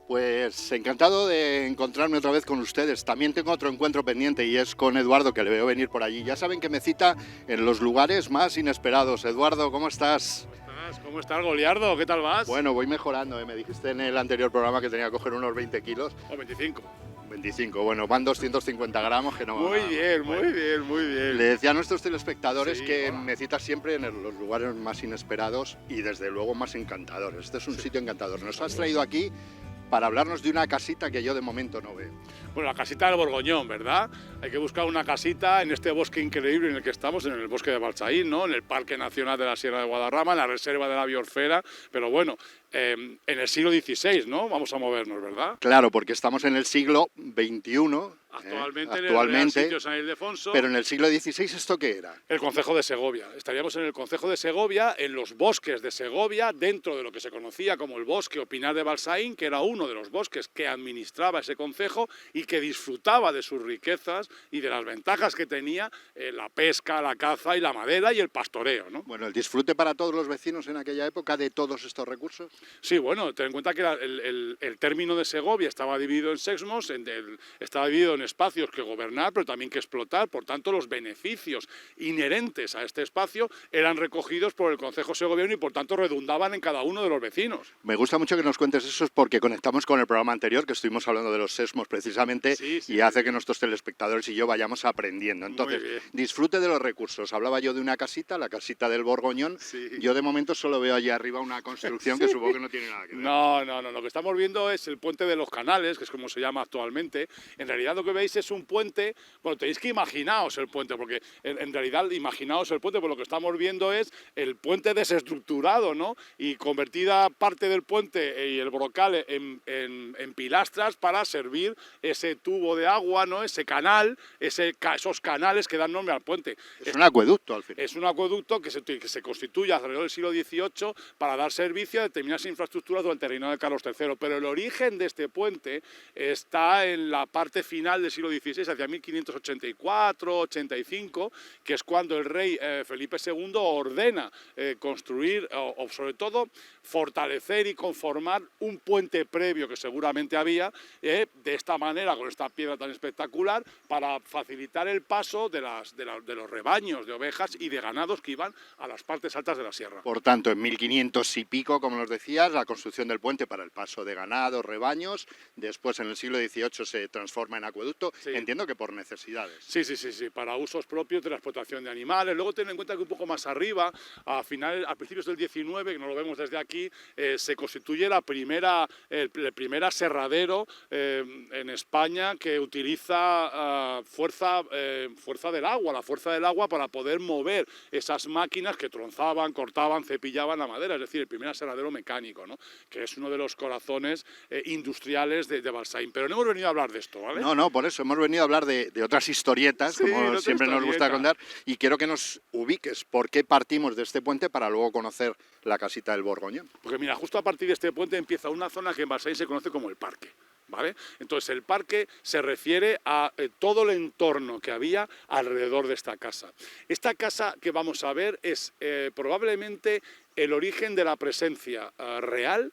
Pues encantado de encontrarme otra vez con ustedes. También tengo otro encuentro pendiente y es con Eduardo, que le veo venir por allí. Ya saben que me cita en los lugares más inesperados. Eduardo, ¿cómo estás? ¿Cómo estás, Goliardo? ¿Qué tal vas? Bueno, voy mejorando. Me dijiste en el anterior programa que tenía que coger unos 20 kilos. O 25. 25, bueno, van 250 gramos que no... Muy bien, bueno. muy bien, muy bien. Le decía a nuestros telespectadores que hola. me citas siempre en los lugares más inesperados y desde luego más encantadores. Este es un sitio encantador. Nos has traído aquí para hablarnos de una casita que yo de momento no veo. Bueno, la casita del Borgoñón, ¿verdad? Hay que buscar una casita en este bosque increíble en el que estamos, en el bosque de Balsaín, ¿no? En el Parque Nacional de la Sierra de Guadarrama, en la Reserva de la Biosfera, pero bueno, en el siglo XVI, ¿no? Vamos a movernos, ¿verdad? Claro, porque estamos en el siglo XXI. Actualmente en el Real Sitio San Ildefonso. Pero en el siglo XVI, ¿esto qué era? El Concejo de Segovia. Estaríamos en el Concejo de Segovia, en los bosques de Segovia, dentro de lo que se conocía como el Bosque o Pinar de Balsaín, que era uno de los bosques que administraba ese concejo y que disfrutaba de sus riquezas y de las ventajas que tenía la pesca, la caza y la madera y el pastoreo, ¿no? Bueno, el disfrute para todos los vecinos en aquella época de todos estos recursos. Sí, bueno, ten en cuenta que el término de Segovia estaba dividido en sexmos, estaba dividido en espacios que gobernar, pero también que explotar. Por tanto, los beneficios inherentes a este espacio eran recogidos por el Concejo segoviano y, por tanto, redundaban en cada uno de los vecinos. Me gusta mucho que nos cuentes eso porque conectamos con el programa anterior, que estuvimos hablando de los sesmos precisamente, y hace que nuestros telespectadores y yo vayamos aprendiendo. Entonces, disfrute de los recursos. Hablaba yo de una casita, la casita del Borgoñón. Sí. Yo de momento solo veo allí arriba una construcción que supongo que no tiene nada que ver. No. Lo que estamos viendo es el puente de los Canales, que es como se llama actualmente. En realidad lo que veis es un puente, bueno, tenéis que imaginaos el puente, porque en realidad imaginaos el puente, porque lo que estamos viendo es el puente desestructurado, ¿no? Y convertida parte del puente y el brocal en pilastras para servir ese tubo de agua, ¿no? Ese canal, esos canales que dan nombre al puente. Es un acueducto al final. Es un acueducto que se constituye alrededor del siglo XVIII para dar servicio a determinadas infraestructuras durante el reinado de Carlos III, pero el origen de este puente está en la parte final del siglo XVI, hacia 1584-85, que es cuando el rey Felipe II ordena construir, o sobre todo fortalecer y conformar un puente previo que seguramente había, de esta manera, con esta piedra tan espectacular, para facilitar el paso de los rebaños de ovejas y de ganados que iban a las partes altas de la sierra. Por tanto, en 1500 y pico, como nos decías, la construcción del puente para el paso de ganados, rebaños. Después, en el siglo XVIII, se transforma en acueducto. Sí. Entiendo que por necesidades. Sí, para usos propios de la explotación de animales. Luego ten en cuenta que un poco más arriba, a principios del XIX, que no lo vemos desde aquí, se constituye el primer aserradero en España que utiliza fuerza del agua, la fuerza del agua para poder mover esas máquinas que tronzaban, cortaban, cepillaban la madera, es decir, el primer aserradero mecánico, ¿no? Que es uno de los corazones industriales de Balsaín. Pero no hemos venido a hablar de esto, ¿vale? No, por eso hemos venido a hablar de otras historietas, sí, como siempre nos gusta contar, y quiero que nos ubiques por qué partimos de este puente para luego conocer la casita del Borgoñón. Porque mira, justo a partir de este puente empieza una zona que en Balsaín se conoce como el parque. ¿Vale? Entonces el parque se refiere a todo el entorno que había alrededor de esta casa. Esta casa que vamos a ver es probablemente el origen de la presencia real,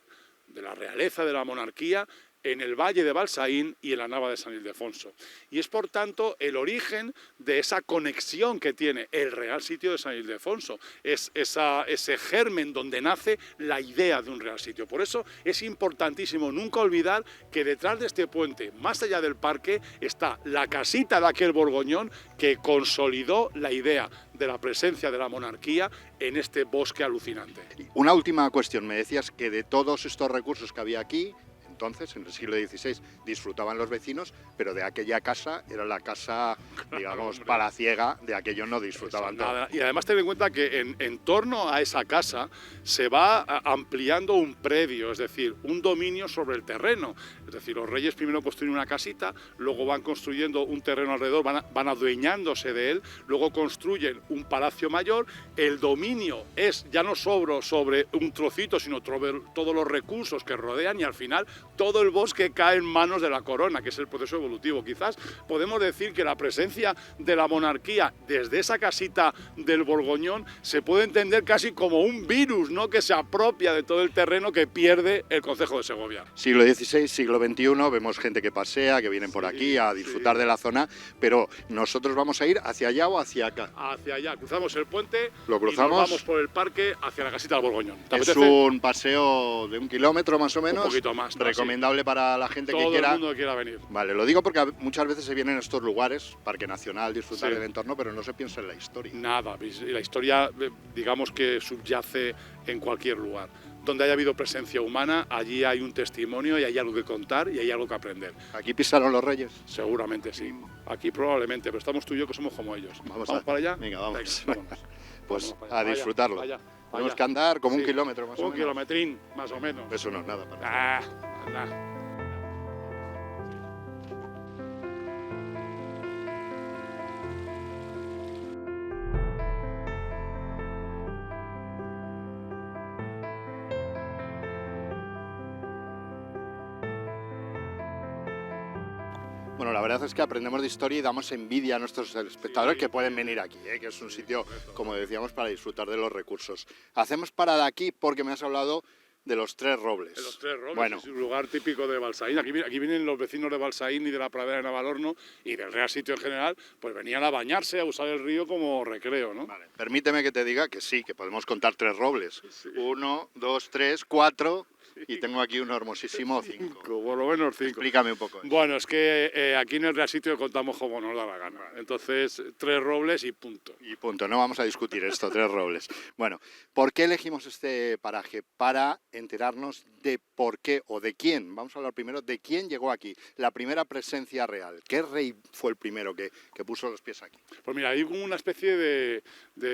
de la realeza, de la monarquía, en el Valle de Balsaín y en la Nava de San Ildefonso. Y es, por tanto, el origen de esa conexión que tiene el Real Sitio de San Ildefonso. Es ese germen donde nace la idea de un Real Sitio. Por eso es importantísimo nunca olvidar que detrás de este puente, más allá del parque, está la casita de aquel Borgoñón que consolidó la idea de la presencia de la monarquía en este bosque alucinante. Una última cuestión. Me decías que de todos estos recursos que había aquí, entonces, en el siglo XVI, disfrutaban los vecinos, pero de aquella casa era la casa, digamos, palaciega, de aquello no disfrutaban nada. Y además ten en cuenta que en torno a esa casa se va ampliando un predio, es decir, un dominio sobre el terreno. Es decir, los reyes primero construyen una casita, luego van construyendo un terreno alrededor, van adueñándose de él, luego construyen un palacio mayor. El dominio es ya no sobre un trocito, sino sobre todos los recursos que rodean, y al final todo el bosque cae en manos de la corona, que es el proceso evolutivo. Quizás podemos decir que la presencia de la monarquía desde esa casita del Borgoñón se puede entender casi como un virus, ¿no?, que se apropia de todo el terreno que pierde el concejo de Segovia. Siglo XVI, siglo XXI, vemos gente que pasea, que vienen por aquí a disfrutar de la zona, pero nosotros vamos a ir hacia allá o hacia acá. Hacia allá, cruzamos el puente, lo cruzamos, y nos vamos por el parque hacia la casita del Borgoñón. Es un paseo de 1 kilómetro más o menos. Un poquito más, ¿no? Recomendable para la gente que quiera. Todo el mundo que quiera venir. Vale, lo digo porque muchas veces se vienen a estos lugares, Parque Nacional, disfrutar del entorno, pero no se piensa en la historia. Nada, la historia, digamos que subyace en cualquier lugar. Donde haya habido presencia humana, allí hay un testimonio y hay algo que contar y hay algo que aprender. ¿Aquí pisaron los reyes? Seguramente sí. Aquí probablemente, pero estamos tú y yo que somos como ellos. ¿Vamos para allá? Venga, vamos. Venga, vámonos. Pues vámonos a disfrutarlo. Tenemos que andar como 1 kilómetro más o menos. 1 kilometrín, más o menos. Eso no es nada para nada. Bueno, la verdad es que aprendemos de historia y damos envidia a nuestros espectadores que pueden venir aquí, que es un sitio, como decíamos, para disfrutar de los recursos. Hacemos parada aquí porque me has hablado de los Tres Robles. De los Tres Robles, bueno. Es un lugar típico de Balsaín. Aquí vienen los vecinos de Balsaín y de la pradera de Navalorno y del Real Sitio en general, pues venían a bañarse, a usar el río como recreo, ¿no? Vale. Permíteme que te diga que sí, que podemos contar 3 robles. 1, 2, 3, 4... Y tengo aquí un hermosísimo 5. Por lo menos 5. Explícame un poco eso. Bueno, es que aquí en el Real Sitio contamos como nos da la gana. Entonces, 3 robles y punto. Y punto, no vamos a discutir esto, 3 robles. Bueno, ¿por qué elegimos este paraje? Para enterarnos de por qué o de quién. Vamos a hablar primero de quién llegó aquí. La primera presencia real. ¿Qué rey fue el primero que puso los pies aquí? Pues mira, hay como una especie de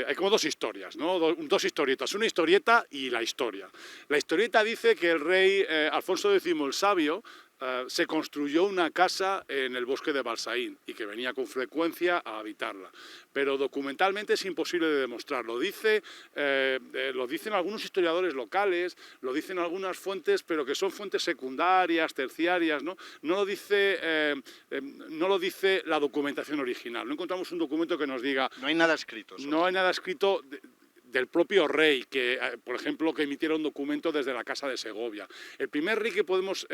hay como 2 historias, ¿no? Dos historietas. Una historieta y la historia. La historieta dice que el rey Alfonso X el Sabio se construyó una casa en el bosque de Balsaín y que venía con frecuencia a habitarla. Pero documentalmente es imposible de demostrarlo. Lo dicen algunos historiadores locales, lo dicen algunas fuentes, pero que son fuentes secundarias, terciarias, ¿no? No lo dice la documentación original. No encontramos un documento que nos diga... No hay nada escrito. No hay nada escrito del propio rey, que, por ejemplo, que emitiera un documento desde la Casa de Segovia. El primer rey que podemos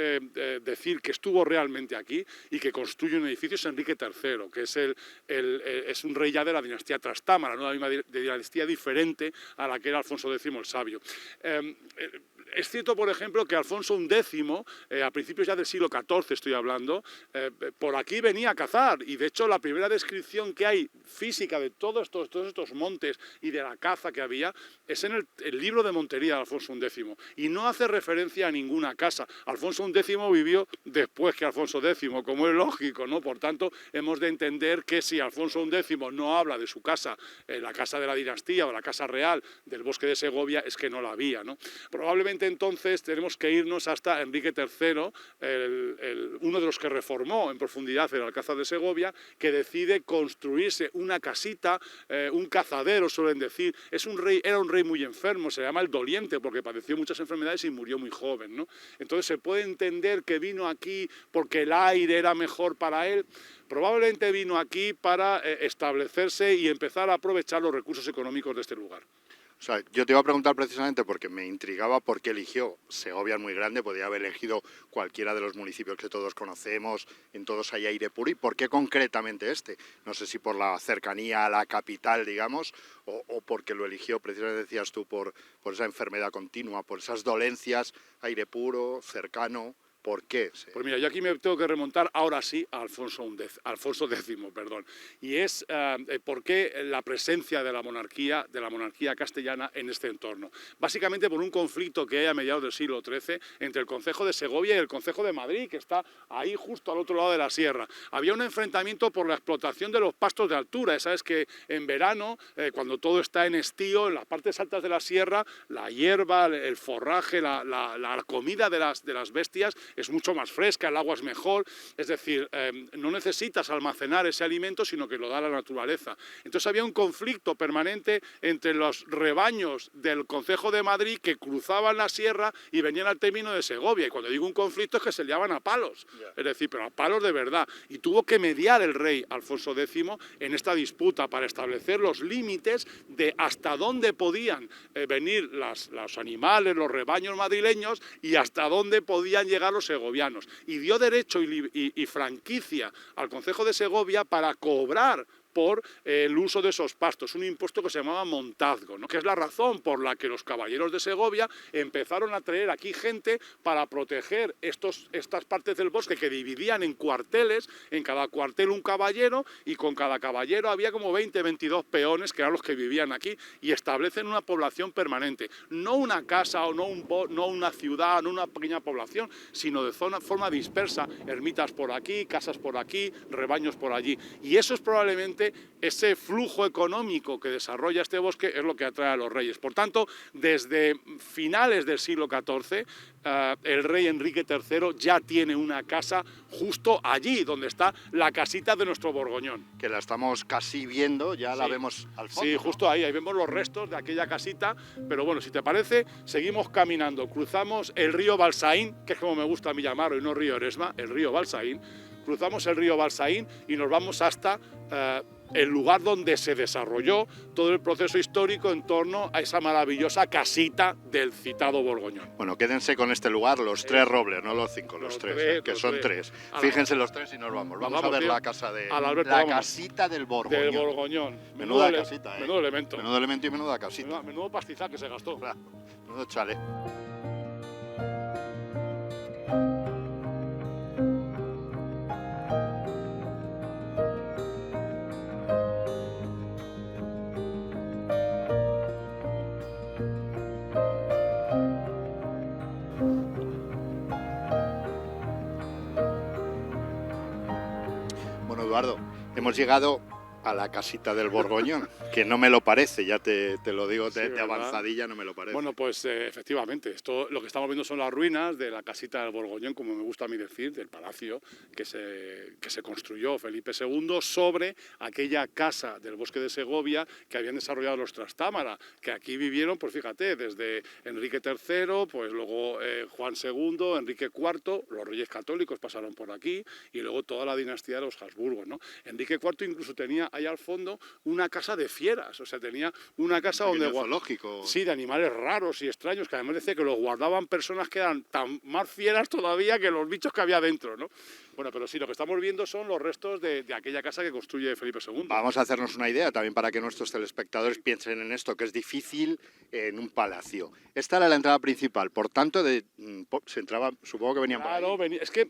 decir que estuvo realmente aquí y que construye un edificio es Enrique III, que es un rey ya de la dinastía Trastámara, ¿no? Una dinastía diferente a la que era Alfonso X el Sabio. Es cierto, por ejemplo, que Alfonso X, a principios ya del siglo XIV estoy hablando, por aquí venía a cazar y de hecho la primera descripción que hay física de todos estos montes y de la caza que había es en el libro de Montería de Alfonso X y no hace referencia a ninguna casa. Alfonso X vivió después que Alfonso X, como es lógico, ¿no? Por tanto, hemos de entender que si Alfonso X no habla de su casa, la casa de la dinastía o la casa real del bosque de Segovia, es que no la había, ¿no? Probablemente entonces tenemos que irnos hasta Enrique III, uno de los que reformó en profundidad el Alcázar de Segovia, que decide construirse una casita, un cazadero, suelen decir. Era un rey muy enfermo, se llama el Doliente, porque padeció muchas enfermedades y murió muy joven, ¿no? Entonces se puede entender que vino aquí porque el aire era mejor para él. Probablemente vino aquí para establecerse y empezar a aprovechar los recursos económicos de este lugar. O sea, yo te iba a preguntar precisamente porque me intrigaba por qué eligió Segovia, es muy grande, podría haber elegido cualquiera de los municipios que todos conocemos, en todos hay aire puro, y por qué concretamente este. No sé si por la cercanía a la capital, digamos, o porque lo eligió, precisamente decías tú, por esa enfermedad continua, por esas dolencias, aire puro, cercano. ¿Por qué? Sí. Pues mira, yo aquí me tengo que remontar ahora sí a Alfonso X, y es por qué la presencia de la monarquía castellana en este entorno. Básicamente por un conflicto que hay a mediados del siglo XIII entre el concejo de Segovia y el concejo de Madrid, que está ahí justo al otro lado de la sierra. Había un enfrentamiento por la explotación de los pastos de altura. Sabes que en verano, cuando todo está en estío, en las partes altas de la sierra, la hierba, el forraje, la comida de las bestias es mucho más fresca, el agua es mejor, es decir, no necesitas almacenar ese alimento, sino que lo da la naturaleza. Entonces había un conflicto permanente entre los rebaños del Concejo de Madrid que cruzaban la sierra y venían al término de Segovia. Y cuando digo un conflicto es que se liaban a palos, es decir, pero a palos de verdad. Y tuvo que mediar el rey Alfonso X en esta disputa para establecer los límites de hasta dónde podían venir los animales, los rebaños madrileños y hasta dónde podían llegar los segovianos. Y dio derecho y franquicia al Concejo de Segovia para cobrar por el uso de esos pastos, un impuesto que se llamaba montazgo, ¿no? Que es la razón por la que los caballeros de Segovia empezaron a traer aquí gente para proteger estas partes del bosque que dividían en cuarteles, en cada cuartel un caballero, y con cada caballero había como 20, 22 peones que eran los que vivían aquí, y establecen una población permanente, no una casa o no una ciudad, no una pequeña población, sino de forma dispersa, ermitas por aquí, casas por aquí, rebaños por allí, y eso es probablemente ese flujo económico que desarrolla este bosque es lo que atrae a los reyes. Por tanto, desde finales del siglo XIV, el rey Enrique III ya tiene una casa justo allí, donde está la casita de nuestro Borgoñón. Que la estamos casi viendo, ya la vemos al fondo. Sí, ¿no? justo ahí vemos los restos de aquella casita, pero bueno, si te parece, seguimos caminando, cruzamos el río Balsaín, que es como me gusta a mí llamarlo, y no río Eresma, el río Balsaín, cruzamos el río Balsaín y nos vamos hasta el lugar donde se desarrolló todo el proceso histórico en torno a esa maravillosa casita del citado Borgoñón. Bueno, quédense con este lugar, los tres robles, no los cinco, los tres, que son tres. Fíjense los tres y nos vamos. Vamos a ver la casa de la casita del Borgoñón. Del Borgoñón. Menuda casita, menudo elemento. Menudo elemento y menuda casita. Menudo pastizal que se gastó. Menudo chale. Eduardo, hemos llegado a la casita del Borgoñón, que no me lo parece, ya te lo digo de avanzadilla, no me lo parece. Bueno, pues efectivamente, esto lo que estamos viendo son las ruinas de la casita del Borgoñón, como me gusta a mí decir, del palacio que se construyó Felipe II sobre aquella casa del bosque de Segovia que habían desarrollado los Trastámara, que aquí vivieron, pues fíjate, desde Enrique III, pues luego Juan II, Enrique IV, los reyes católicos pasaron por aquí, y luego toda la dinastía de los Habsburgo, ¿no? Enrique IV incluso tenía allá al fondo una casa de fieras, o sea, tenía una casa donde... zoológico. Sí, de animales raros y extraños, que además decía que los guardaban personas que eran tan más fieras todavía que los bichos que había dentro, ¿no? Bueno, pero sí, lo que estamos viendo son los restos de aquella casa que construye Felipe II. Vamos a hacernos una idea también para que nuestros telespectadores piensen en esto, que es difícil en un palacio. Esta era la entrada principal, por tanto, se entraba, supongo que venían por ahí. Claro, es que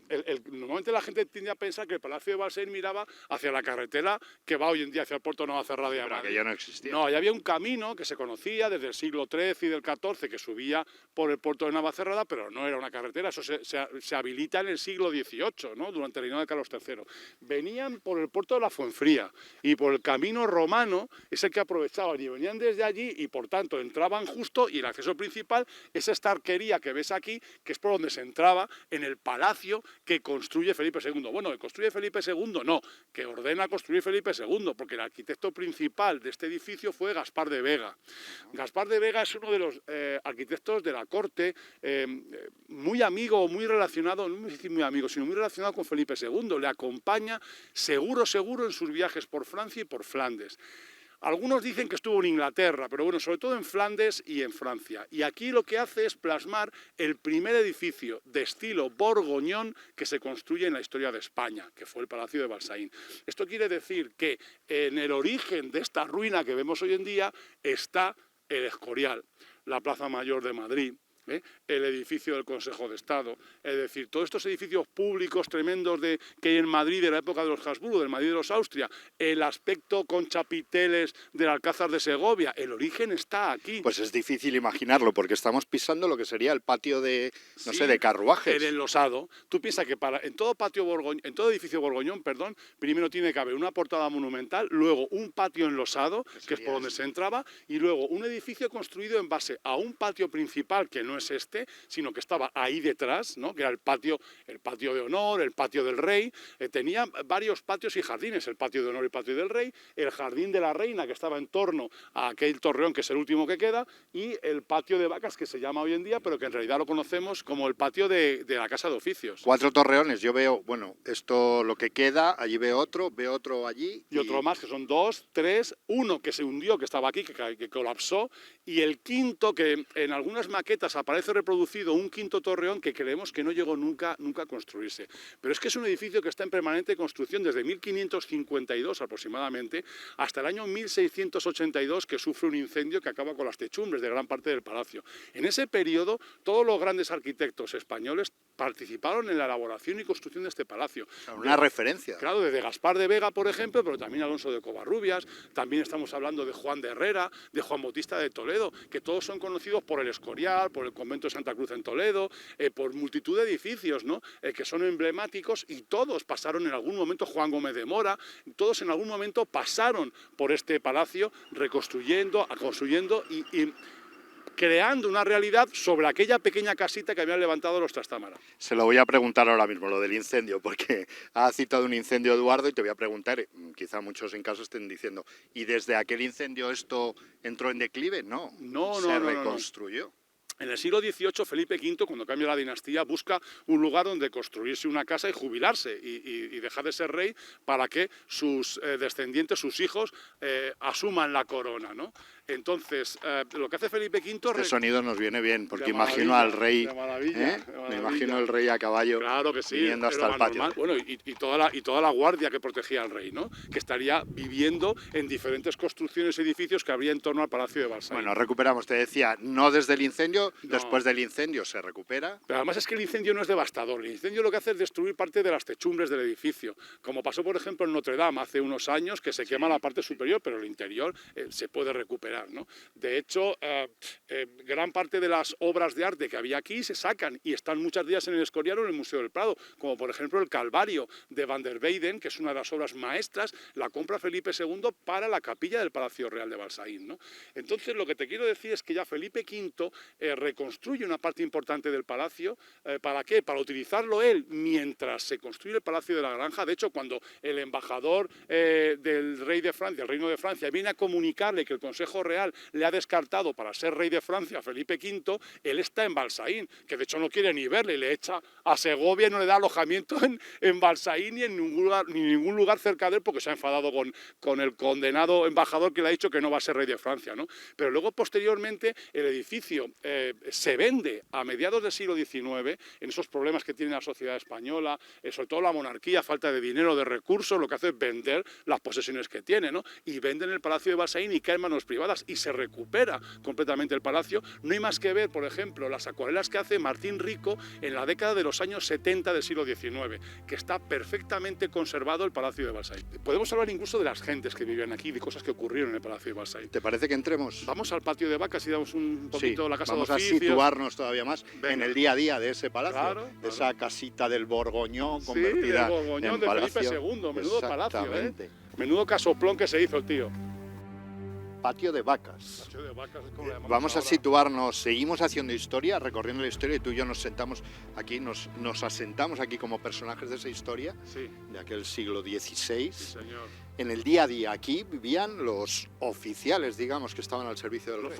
normalmente la gente tiende a pensar que el Palacio de Balsaín miraba hacia la carretera que va hoy en día hacia el puerto de Navacerrada de Madrid. Pero aquello no existía. No, allá había un camino que se conocía desde el siglo XIII y del XIV que subía por el puerto de Navacerrada, pero no era una carretera, eso se habilita en el siglo XVIII, ¿no? Durante el reinado de Carlos III. Venían por el puerto de la Fuenfría y por el camino romano, es el que aprovechaban, y venían desde allí y por tanto entraban justo, y el acceso principal es esta arquería que ves aquí, que es por donde se entraba en el palacio que construye Felipe II. Bueno, que construye Felipe II no, que ordena construir Felipe II, porque el arquitecto principal de este edificio fue Gaspar de Vega. Gaspar de Vega es uno de los arquitectos de la corte, muy amigo, muy relacionado, no me decir muy amigo, sino muy relacionado con Felipe II. Le acompaña seguro en sus viajes por Francia y por Flandes. Algunos dicen que estuvo en Inglaterra, pero bueno, sobre todo en Flandes y en Francia. Y aquí lo que hace es plasmar el primer edificio de estilo borgoñón que se construye en la historia de España, que fue el Palacio de Balsaín. Esto quiere decir que en el origen de esta ruina que vemos hoy en día está el Escorial, la Plaza Mayor de Madrid, el edificio del Consejo de Estado, es decir, todos estos edificios públicos tremendos que hay en Madrid de la época de los Habsburgo, del Madrid de los Austria, el aspecto con chapiteles del Alcázar de Segovia, el origen está aquí. Pues es difícil imaginarlo, porque estamos pisando lo que sería el patio de, no sé, de carruajes. El enlosado. Tú piensas que en todo edificio borgoñón, primero tiene que haber una portada monumental, luego un patio enlosado, que es por donde se entraba, y luego un edificio construido en base a un patio principal, que no es este, sino que estaba ahí detrás, ¿no? Que era el patio de honor, el patio del rey. Tenía varios patios y jardines, el patio de honor y el patio del rey, el jardín de la reina, que estaba en torno a aquel torreón, que es el último que queda, y el patio de vacas, que se llama hoy en día, pero que en realidad lo conocemos como el patio de la Casa de Oficios. 4 torreones, yo veo, bueno, esto lo que queda, allí veo otro allí. Y otro más, que son 2, 3, uno que se hundió, que estaba aquí, que colapsó, y el quinto, que en algunas maquetas aparece reproducido, un quinto torreón que creemos que no llegó nunca a construirse. Pero es que es un edificio que está en permanente construcción desde 1552 aproximadamente hasta el año 1682, que sufre un incendio que acaba con las techumbres de gran parte del palacio. En ese periodo, todos los grandes arquitectos españoles participaron en la elaboración y construcción de este palacio. Una referencia. Claro, desde Gaspar de Vega, por ejemplo, pero también Alonso de Covarrubias, también estamos hablando de Juan de Herrera, de Juan Bautista de Toledo, que todos son conocidos por el Escorial, por el convento de Santa Cruz en Toledo, por multitud de edificios, ¿no? Que son emblemáticos, y todos pasaron en algún momento, Juan Gómez de Mora, todos en algún momento pasaron por este palacio reconstruyendo, construyendo y creando una realidad sobre aquella pequeña casita que habían levantado los Trastámara. Se lo voy a preguntar ahora mismo, lo del incendio, porque ha citado un incendio Eduardo y te voy a preguntar, quizá muchos en casa estén diciendo, ¿y desde aquel incendio esto entró en declive? No, se reconstruyó. En el siglo XVIII, Felipe V, cuando cambia la dinastía, busca un lugar donde construirse una casa y jubilarse y dejar de ser rey para que sus descendientes, sus hijos, asuman la corona, ¿no? Entonces, lo que hace Felipe V... Este sonido nos viene bien, porque imagino al rey... De maravilla. Me imagino al rey a caballo, claro que sí, viniendo hasta el patio. Bueno, y toda la guardia que protegía al rey, ¿no? Que estaría viviendo en diferentes construcciones y edificios que habría en torno al Palacio de Versalles. Bueno, recuperamos, te decía, no desde el incendio, no. Después del incendio se recupera. Pero además es que el incendio no es devastador, el incendio lo que hace es destruir parte de las techumbres del edificio, como pasó por ejemplo en Notre Dame hace unos años, que se quema la parte superior, pero el interior se puede recuperar, ¿no? De hecho, gran parte de las obras de arte que había aquí se sacan y están muchas de ellas en el Escorial o en el Museo del Prado, como por ejemplo el Calvario de Van der Weyden, que es una de las obras maestras, la compra Felipe II para la capilla del Palacio Real de Balsaín, ¿no? Entonces lo que te quiero decir es que ya Felipe V reconstruye una parte importante del palacio. ¿Para qué? Para utilizarlo él mientras se construye el Palacio de la Granja. De hecho, cuando el embajador del rey de Francia, el Reino de Francia, viene a comunicarle que el Consejo Real le ha descartado para ser rey de Francia a Felipe V, él está en Balsaín, que de hecho no quiere ni verle, le echa a Segovia y no le da alojamiento en Balsaín ni en ningún lugar cerca de él, porque se ha enfadado con el condenado embajador que le ha dicho que no va a ser rey de Francia, ¿no? Pero luego, posteriormente, el edificio se vende a mediados del siglo XIX, en esos problemas que tiene la sociedad española, sobre todo la monarquía, falta de dinero, de recursos, lo que hace es vender las posesiones que tiene, ¿no? Y venden el Palacio de Balsaín y cae en manos privadas y se recupera completamente el palacio. No hay más que ver, por ejemplo, las acuarelas que hace Martín Rico en la década de los años 70 del siglo XIX, que está perfectamente conservado el Palacio de Balsaín. Podemos hablar incluso de las gentes que vivían aquí, de cosas que ocurrieron en el Palacio de Balsaín. ¿Te parece que entremos? Vamos al patio de vacas y damos un poquito la casa de oficios. Vamos a situarnos todavía más en el día a día de ese palacio, claro. Esa casita del Borgoñón convertida del Borgoñón en de palacio. Felipe II, menudo palacio, menudo casoplón que se hizo el tío. Patio de vacas. Patio de vacas es como le llamamos Vamos ahora. A situarnos, seguimos haciendo historia, recorriendo la historia, y tú y yo nos sentamos aquí, nos asentamos aquí como personajes de esa historia, de aquel siglo XVI. Sí, señor. En el día a día aquí vivían los oficiales, digamos, que estaban al servicio del rey.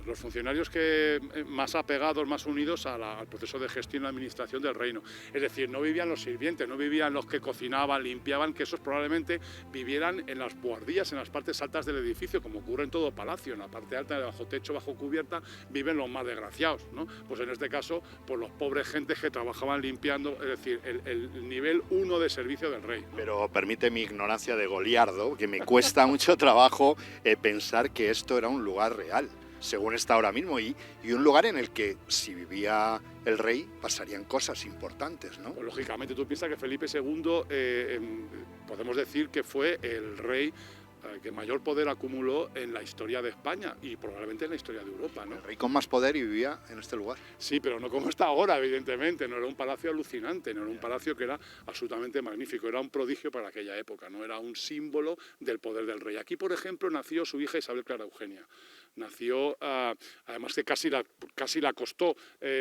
Los funcionarios que más apegados, más unidos al proceso de gestión y administración del reino. Es decir, no vivían los sirvientes, no vivían los que cocinaban, limpiaban, que esos probablemente vivieran en las buhardillas, en las partes altas del edificio, como ocurre en todo palacio. En la parte alta, bajo techo, bajo cubierta, viven los más desgraciados, ¿no? Pues en este caso, pues los pobres gentes que trabajaban limpiando, es decir, el nivel 1 de servicio del rey, ¿no? Pero permite mi ignorancia de Goliardo, que me cuesta mucho trabajo pensar que esto era un lugar real, según está ahora mismo, y un lugar en el que, si vivía el rey, pasarían cosas importantes, ¿no? Pues lógicamente, tú piensas que Felipe II, podemos decir que fue el rey que mayor poder acumuló en la historia de España y probablemente en la historia de Europa, ¿no? El rey con más poder y vivía en este lugar. Sí, pero no como está ahora, evidentemente. No era un palacio alucinante, no era un palacio que era absolutamente magnífico, era un prodigio para aquella época, no era un símbolo del poder del rey. Aquí, por ejemplo, nació su hija Isabel Clara Eugenia. nació, además que casi la costó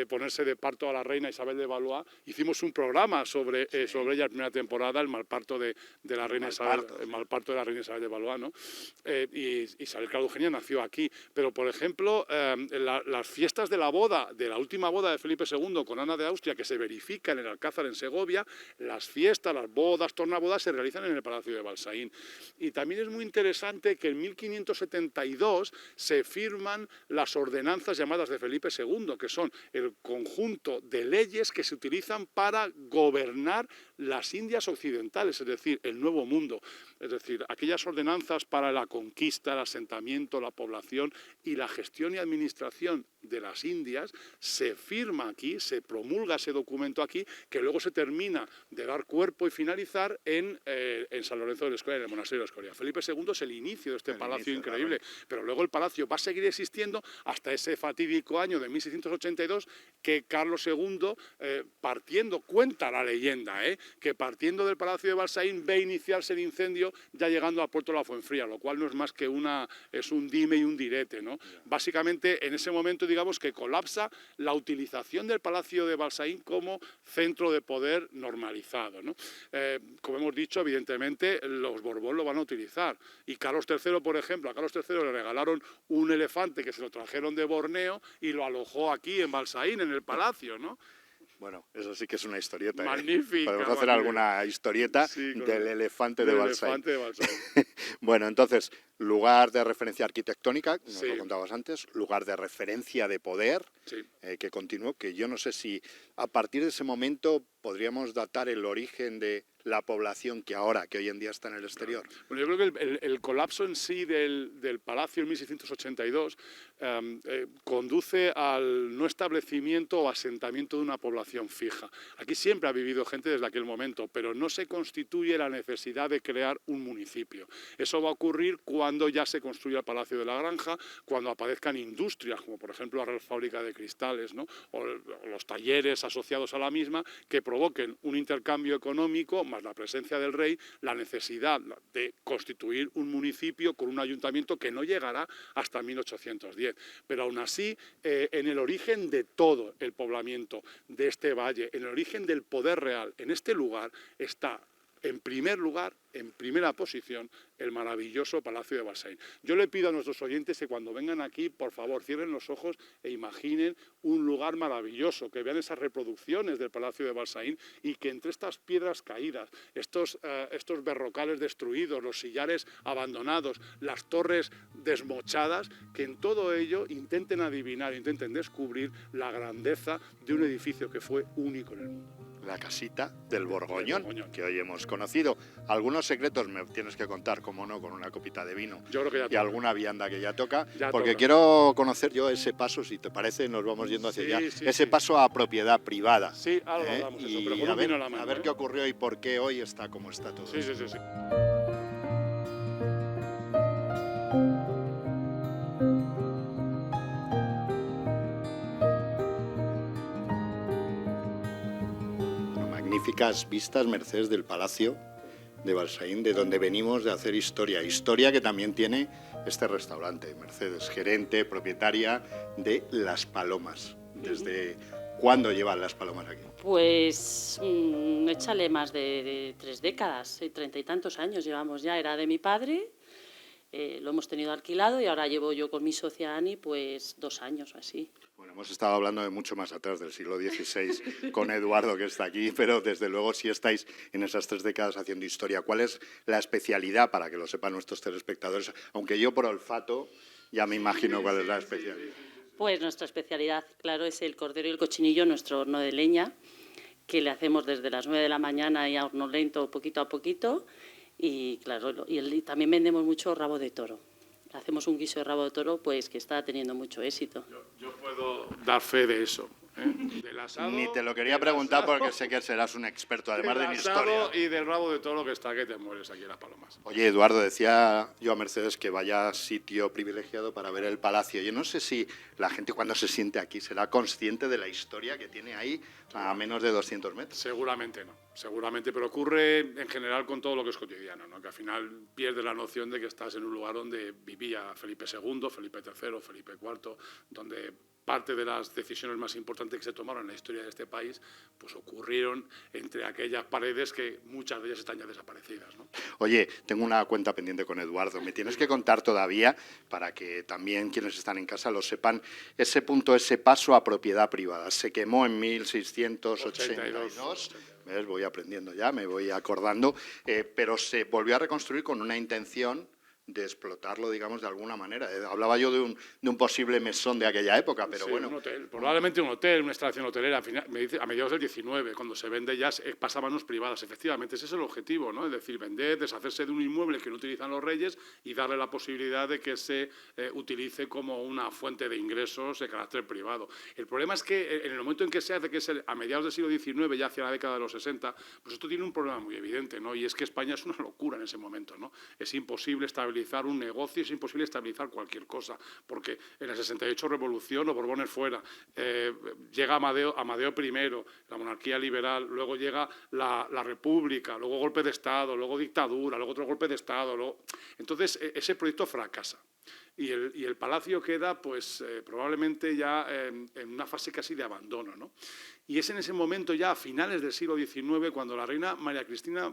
ponerse de parto a la reina Isabel de Valois. Hicimos un programa sobre ella en primera temporada, el malparto de la reina Isabel, el malparto de la reina Isabel de Valois, ¿no? Y Isabel Clara Eugenia nació aquí. Pero, por ejemplo, las fiestas de la boda, de la última boda de Felipe II con Ana de Austria, que se verifica en el Alcázar en Segovia, las fiestas, las bodas, tornabodas se realizan en el Palacio de Balsaín. Y también es muy interesante que en 1572 se firman las ordenanzas llamadas de Felipe II, que son el conjunto de leyes que se utilizan para gobernar las Indias occidentales, es decir, el Nuevo Mundo. Es decir, aquellas ordenanzas para la conquista, el asentamiento, la población y la gestión y administración de las Indias, se firma aquí, se promulga ese documento aquí, que luego se termina de dar cuerpo y finalizar en San Lorenzo de la Escoria, en el monasterio de la Escoria. Felipe II es el inicio de este palacio increíble, pero luego el palacio va a seguir existiendo hasta ese fatídico año de 1682, que Carlos II, partiendo, cuenta la leyenda, que partiendo del Palacio de Balsaín ve iniciarse el incendio ya llegando al puerto de la Fuenfría, lo cual no es más que es un dime y un direte, ¿no? Básicamente, en ese momento, digamos que colapsa la utilización del Palacio de Balsaín como centro de poder normalizado, ¿no? Como hemos dicho, evidentemente, los Borbón lo van a utilizar. Y Carlos III, por ejemplo, a Carlos III le regalaron un elefante que se lo trajeron de Borneo y lo alojó aquí en Balsaín, en el palacio, ¿no? Bueno, eso sí que es una historieta. Magnífica. Podemos hacer alguna historieta del elefante de Balsaín. Bueno, entonces, lugar de referencia arquitectónica, nos lo contabas antes, lugar de referencia de poder, que continuó, que yo no sé si a partir de ese momento podríamos datar el origen de la población que hoy en día está en el exterior. Bueno, yo creo que el colapso en sí del palacio en 1682 conduce al no establecimiento o asentamiento de una población fija. Aquí siempre ha vivido gente desde aquel momento, pero no se constituye la necesidad de crear un municipio. Eso va a ocurrir cuando ya se construya el Palacio de la Granja, cuando aparezcan industrias, como por ejemplo la Real Fábrica de Cristales, ¿no? o los talleres asociados a la misma, que provoquen un intercambio económico, más la presencia del rey, la necesidad de constituir un municipio con un ayuntamiento que no llegará hasta 1810. Pero aún así, en el origen de todo el poblamiento de este valle, en el origen del poder real, en este lugar está, en primer lugar, en primera posición, el maravilloso Palacio de Balsaín. Yo le pido a nuestros oyentes que cuando vengan aquí, por favor, cierren los ojos e imaginen un lugar maravilloso, que vean esas reproducciones del Palacio de Balsaín y que entre estas piedras caídas, estos berrocales destruidos, los sillares abandonados, las torres desmochadas, que en todo ello intenten adivinar, intenten descubrir la grandeza de un edificio que fue único en el mundo. La casita del Borgoñón, que hoy hemos conocido. Algunos secretos me tienes que contar, como no, con una copita de vino. Yo creo que ya y toca. Alguna vianda que ya toca, ya porque toca. Quiero conocer yo ese paso, si te parece, nos vamos yendo hacia allá, ese paso a propiedad privada. Sí, ahora hablamos eso, pero con un vino en la mano. A ver qué ocurrió y por qué hoy está como está todo. Sí. Magníficas vistas, mercedes del Palacio de Balsaín, de donde venimos de hacer historia que también tiene este restaurante, Mercedes, gerente, propietaria de Las Palomas. ¿Desde cuándo llevan Las Palomas aquí? Pues échale más de 3 décadas, 30 y tantos años llevamos ya, era de mi padre, lo hemos tenido alquilado y ahora llevo yo con mi socia Ani pues 2 años o así. Bueno, hemos estado hablando de mucho más atrás, del siglo XVI, con Eduardo, que está aquí, pero desde luego si estáis en esas 3 décadas haciendo historia, ¿cuál es la especialidad, para que lo sepan nuestros telespectadores? Aunque yo por olfato ya me imagino cuál es la especialidad. Pues nuestra especialidad, claro, es el cordero y el cochinillo, nuestro horno de leña, que le hacemos desde las 9 de la mañana y a horno lento, poquito a poquito, y claro, y también vendemos mucho rabo de toro. Hacemos un guiso de rabo de toro pues que está teniendo mucho éxito. Yo puedo dar fe de eso. Del asado, Ni te lo quería del preguntar asado, porque sé que serás un experto, además de del mi asado historia. y del rabo de todo lo que está, que te mueres aquí en Las Palomas. Oye, Eduardo, decía yo a Mercedes que vaya sitio privilegiado para ver el palacio. Yo no sé si la gente cuando se siente aquí será consciente de la historia que tiene ahí a menos de 200 metros. Seguramente no, seguramente, pero ocurre en general con todo lo que es cotidiano, ¿no? Que al final pierdes la noción de que estás en un lugar donde vivía Felipe II, Felipe III, Felipe IV, donde parte de las decisiones más importantes que se tomaron en la historia de este país pues ocurrieron entre aquellas paredes que muchas de ellas están ya desaparecidas, ¿no? Oye, tengo una cuenta pendiente con Eduardo. Me tienes que contar todavía, para que también quienes están en casa lo sepan, ese punto, ese paso a propiedad privada. Se quemó en 1682. ¿Ves? Voy aprendiendo ya, me voy acordando. Pero se volvió a reconstruir con una intención de explotarlo, digamos, de alguna manera. Hablaba yo de un posible mesón de aquella época, pero Sí, bueno. un hotel, probablemente un hotel, una instalación hotelera. Me dice, a mediados del 19, cuando se vende ya pasa a manos privadas. Efectivamente, ese es el objetivo, ¿no? Es decir, vender, deshacerse de un inmueble que no utilizan los reyes y darle la posibilidad de que se utilice como una fuente de ingresos de carácter privado. El problema es que en el momento en que se hace, que es a mediados del siglo XIX, ya hacia la década de los 60, pues esto tiene un problema muy evidente, ¿no? Y es que España es una locura en ese momento, ¿no? Es imposible estabilizar un negocio, es imposible estabilizar cualquier cosa, porque en la 68 revolución, los Borbones fuera, llega Amadeo I, la monarquía liberal, luego llega la República, luego golpe de Estado, luego dictadura, luego otro golpe de Estado. Luego... Entonces, ese proyecto fracasa. Y el palacio queda, pues, probablemente ya en una fase casi de abandono, ¿no? Y es en ese momento, ya a finales del siglo XIX, cuando la reina María Cristina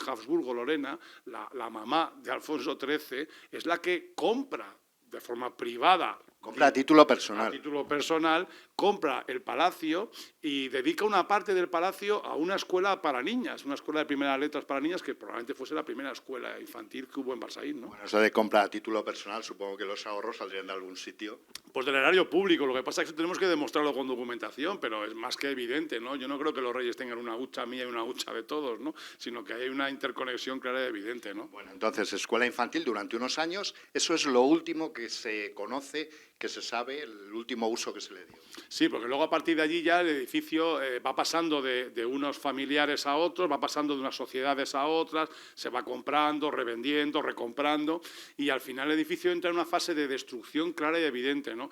Habsburgo-Lorena, la mamá de Alfonso XIII, es la que compra de forma privada. Compra a título personal. A título personal, compra el palacio y dedica una parte del palacio a una escuela para niñas, una escuela de primeras letras para niñas que probablemente fuese la primera escuela infantil que hubo en Balsaín, ¿no? Bueno, eso de compra a título personal, supongo que los ahorros saldrían de algún sitio. Pues del erario público. Lo que pasa es que tenemos que demostrarlo con documentación, pero es más que evidente, ¿no? Yo no creo que los reyes tengan una hucha mía y una hucha de todos, ¿no? Sino que hay una interconexión clara y evidente, ¿no? Bueno, entonces, escuela infantil durante unos años, eso es lo último que se conoce, que se sabe, el último uso que se le dio. Sí, porque luego a partir de allí ya el edificio va pasando de unos familiares a otros, va pasando de unas sociedades a otras, se va comprando, revendiendo, recomprando, y al final el edificio entra en una fase de destrucción clara y evidente, ¿no?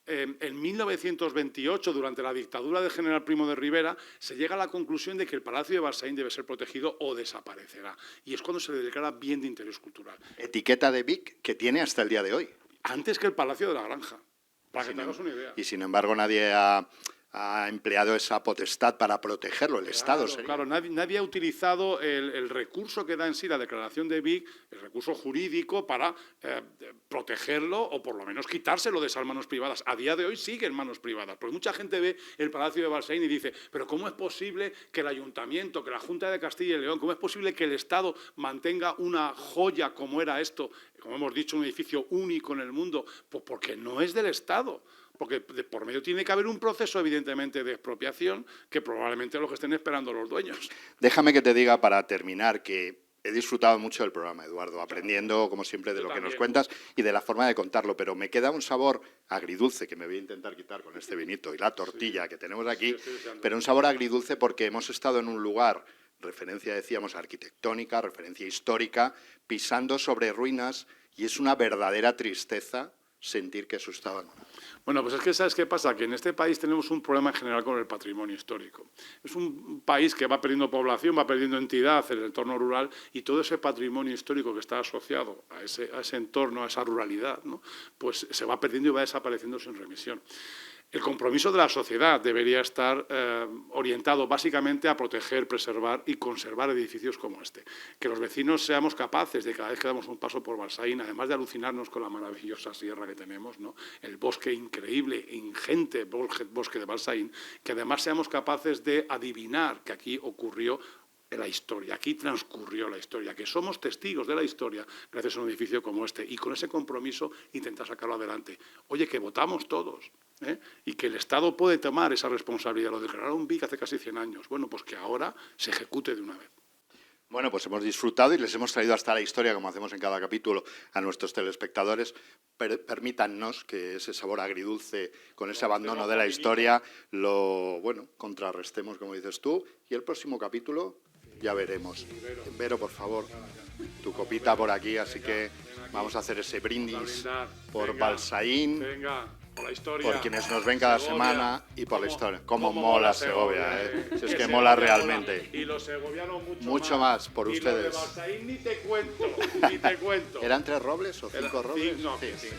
En 1928, durante la dictadura del general Primo de Rivera, se llega a la conclusión de que el Palacio de Balsaín debe ser protegido o desaparecerá. Y es cuando se le declara bien de interés cultural. Etiqueta de Vic que tiene hasta el día de hoy. Antes que el Palacio de la Granja, para que te hagas una idea. Y sin embargo nadie ha empleado esa potestad para protegerlo, el Estado sería. Claro, nadie ha utilizado el recurso que da en sí la declaración de Vic, el recurso jurídico, para protegerlo o por lo menos quitárselo de esas manos privadas. A día de hoy sigue en manos privadas, porque mucha gente ve el Palacio de Balsaín y dice, pero ¿cómo es posible que el Ayuntamiento, que la Junta de Castilla y León, cómo es posible que el Estado mantenga una joya como era esto, como hemos dicho, un edificio único en el mundo? Pues porque no es del Estado. Porque de por medio tiene que haber un proceso, evidentemente, de expropiación que probablemente es lo que estén esperando los dueños. Déjame que te diga, para terminar, que he disfrutado mucho del programa, Eduardo, aprendiendo, como siempre, de lo que nos cuentas y de la forma de contarlo, pero me queda un sabor agridulce que me voy a intentar quitar con este vinito y la tortilla que tenemos aquí, pero un sabor agridulce porque hemos estado en un lugar, referencia, decíamos, arquitectónica, referencia histórica, pisando sobre ruinas, y es una verdadera tristeza sentir que eso está abandonado. Bueno, pues es que ¿sabes qué pasa? Que en este país tenemos un problema en general con el patrimonio histórico. Es un país que va perdiendo población, va perdiendo entidad en el entorno rural y todo ese patrimonio histórico que está asociado a ese entorno, a esa ruralidad, ¿no? Pues se va perdiendo y va desapareciendo sin remisión. El compromiso de la sociedad debería estar orientado básicamente a proteger, preservar y conservar edificios como este. Que los vecinos seamos capaces de, cada vez que damos un paso por Balsaín, además de alucinarnos con la maravillosa sierra que tenemos, ¿no? El bosque increíble, ingente bosque de Balsaín, que además seamos capaces de adivinar que aquí ocurrió la historia, aquí transcurrió la historia, que somos testigos de la historia gracias a un edificio como este, y con ese compromiso intentar sacarlo adelante. Oye, que votamos todos, y que el Estado puede tomar esa responsabilidad. Lo declararon Vic hace casi 100 años. Bueno, pues que ahora se ejecute de una vez. Bueno, pues hemos disfrutado y les hemos traído hasta la historia, como hacemos en cada capítulo, a nuestros telespectadores. Permítannos que ese sabor agridulce, con ese abandono de la historia, lo contrarrestemos, como dices tú. Y el próximo capítulo ya veremos. Vero, por favor, tu copita por aquí, así que vamos a hacer ese brindis por Balsaín. Venga. Por la historia, por quienes nos ven cada semana y por la historia. Cómo mola Segovia, ¿eh? Si es que Segovia mola realmente. Y los segovianos mucho más por y ustedes. Los de Balsaín ni te cuento, ni te cuento. ¿Eran 3 robles o 5 robles? No, Sí, 5.